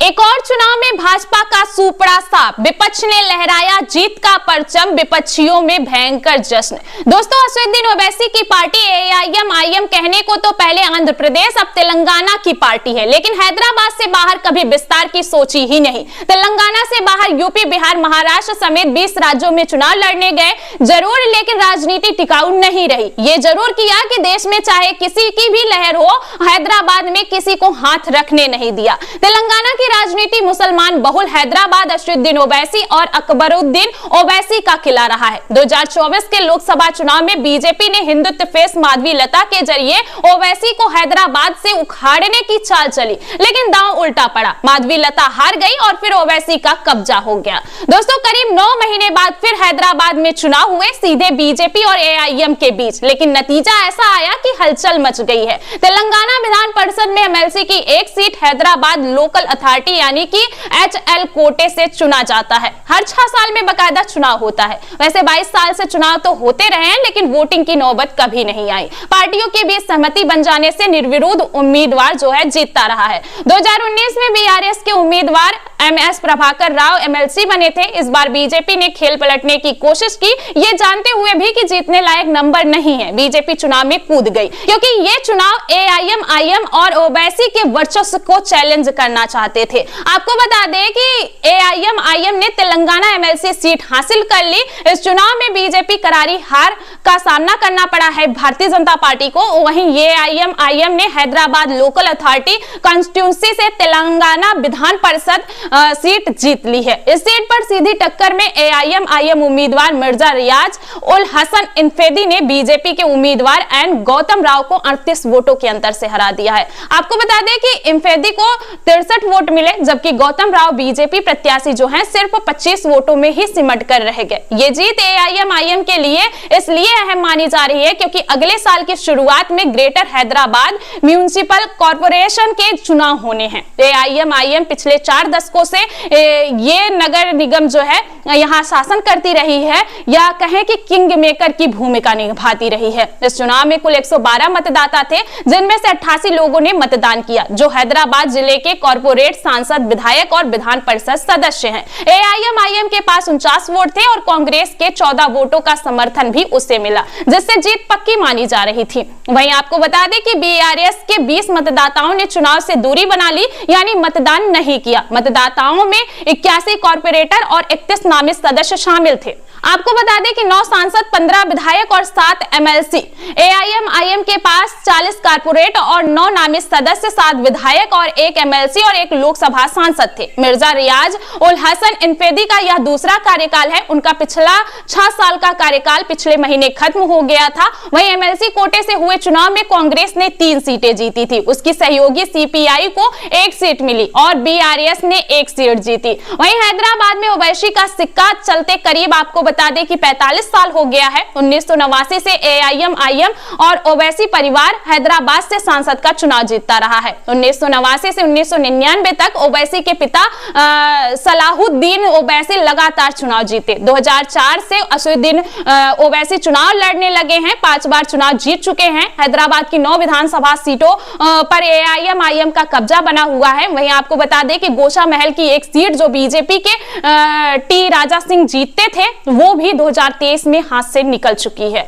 एक और चुनाव में भाजपा का सूपड़ा साफ, विपक्ष ने लहराया जीत का परचम, विपक्षियों में भयंकर जश्न। दोस्तों, असदुद्दीन ओवैसी की पार्टी एआईएम कहने को तो पहले आंध्र प्रदेश अब तेलंगाना की पार्टी है, लेकिन हैदराबाद से बाहर कभी विस्तार की सोची ही नहीं। तेलंगाना से बाहर यूपी, बिहार, महाराष्ट्र समेत 20 राज्यों में चुनाव लड़ने गए जरूर, लेकिन राजनीति टिकाऊ नहीं रही। ये जरूर किया कि देश में चाहे किसी की भी लहर हो, हैदराबाद में किसी को हाथ रखने नहीं दिया। तेलंगाना की राजनीति मुसलमान बहुल हैदराबाद असदुद्दीन ओवैसी और अकबरुद्दीन ओवैसी का किला रहा है। 2024 के लोकसभा चुनाव में बीजेपी ने हिंदुत्व फेस माधवी लता के जरिए ओवैसी को हैदराबाद से उखाड़ने की चाल चली, लेकिन दांव उल्टा पड़ा। माधवी लता हार गई और फिर ओवैसी का कब्जा हो गया। दोस्तों, करीब 9 महीने बाद फिर हैदराबाद में चुनाव हुए, सीधे बीजेपी और एआईएम के बीच, लेकिन नतीजा ऐसा आया कि हलचल मच गई है। तेलंगाना विधान परिषद में एमएलसी की एक सीट हैदराबाद लोकल अथॉरिटी यानी कि एचएल कोटे से चुना जाता है। हर 6 साल में बकायदा चुनाव होता है। वैसे 22 साल से चुनाव तो होते रहे हैं, लेकिन वोटिंग की नौबत कभी नहीं आई। पार्टियों के बीच सहमति बन जाने से निर्विरोध उम्मीदवार जो है जीतता रहा है। 2019 में बीआरएस के उम्मीदवार एमएस प्रभाकर राव एमएलसी बने थे। इस बार बीजेपी ने खेल पलटने की कोशिश की, ये जानते हुए भी कि जीतने लायक नंबर नहीं है। बीजेपी चुनाव में कूद गई, क्योंकि ये चुनाव एआईएम और ओवैसी के वर्चस्व को चैलेंज करना चाहते थे। आपको बता दें कि एआईएम ने तेलंगाना एमएलसी सीट हासिल कर ली। इस चुनाव में बीजेपी करारी हार का सामना करना पड़ा है भारतीय जनता पार्टी को। वहीं एआईएम ने हैदराबाद लोकल अथॉरिटी कॉन्स्टिट्यूंसी से तेलंगाना विधान परिषद सीट जीत ली है। इस सीट पर सीधी टक्कर में एआईएम उम्मीदवार मिर्जा रियाज उल हसन इंफेदी ने बीजेपी के उम्मीदवार एन गौतम राव को 38 वोटों के अंतर से हरा दिया है। आपको बता दें कि इंफेदी को 63 वोट मिले, जबकि गौतम राव बीजेपी प्रत्याशी जो हैं सिर्फ 25 वोटों में ही सिमट कर रह गए। ये जीत एआईएम के लिए इसलिए अहम मानी जा रही है क्योंकि अगले साल की शुरुआत में ग्रेटर हैदराबाद म्युनिसिपल कॉर्पोरेशन के चुनाव होने हैं। एआईएम पिछले 4 दशकों से ये नगर निगम जो है यहाँ शासन करती रही है, या कहें कि किंग मेकर की भूमिका निभाती रही है। इस चुनाव में कुल 112 मतदाता थे, जिनमें से 88 लोगों ने मतदान किया, जो हैदराबाद जिले के कॉर्पोरेट, सांसद, विधायक और विधान परिषद सदस्य हैं। एआईएम के पास 49 वोट थे और कांग्रेस के 14 वोटों का समर्थन भी उससे मिला, जिससे जीत पक्की मानी जा रही थी। वहीं आपको बता दें कि बीआरएस के 20 मतदाताओं ने चुनाव से दूरी बना ली, यानी मतदान नहीं किया। मतदाताओं में 81 कॉर्पोरेटर और 31 नामित सदस्य शामिल थे। आपको बता दें कि 9 सांसद, 15 विधायक और 7 एमएलसी। एआईएम के पास 40 कॉर्पोरेट और 9 नामित सदस्य, 7 विधायक और 1 एमएलसी और 1 लोकसभा सांसद थे। मिर्जा रियाज उल हसन इंफेदी का यह दूसरा कार्यकाल है। उनका पिछला 6 साल का कार्यकाल पिछले महीने खत्म हो गया था। वहीं एमएलसी कोटे से हुए चुनाव में कांग्रेस ने 3 सीटें जीती थी। उसकी सहयोगी सीपीआई को 1 सीट मिली और बीआरएस ने 1 सीट जीती। वहीं हैदराबाद में ओवैसी का सिक्का चलते करीब आपको बता दें कि 45 साल हो गया है। 1989 से एआईएम और ओवैसी परिवार हैदराबाद से सांसद का चुनाव जीतता रहा है। 1989 से 1999 तक ओवैसी के पिता सलाहुद्दीन ओवैसी लगातार चुनाव जीते। 2004 से असदुद्दीन ओवैसी चुनाव लड़ने लगे हैं, 5 बार चुनाव जीत चुके हैं। हैदराबाद की 9 विधानसभा सीटों पर एआईएम का कब्जा बना हुआ है। वहीं आपको बता दें कि गोशा महल की एक सीट जो बीजेपी के टी राजा सिंह जीतते थे, वो भी 2023 में हाथ से निकल चुकी है।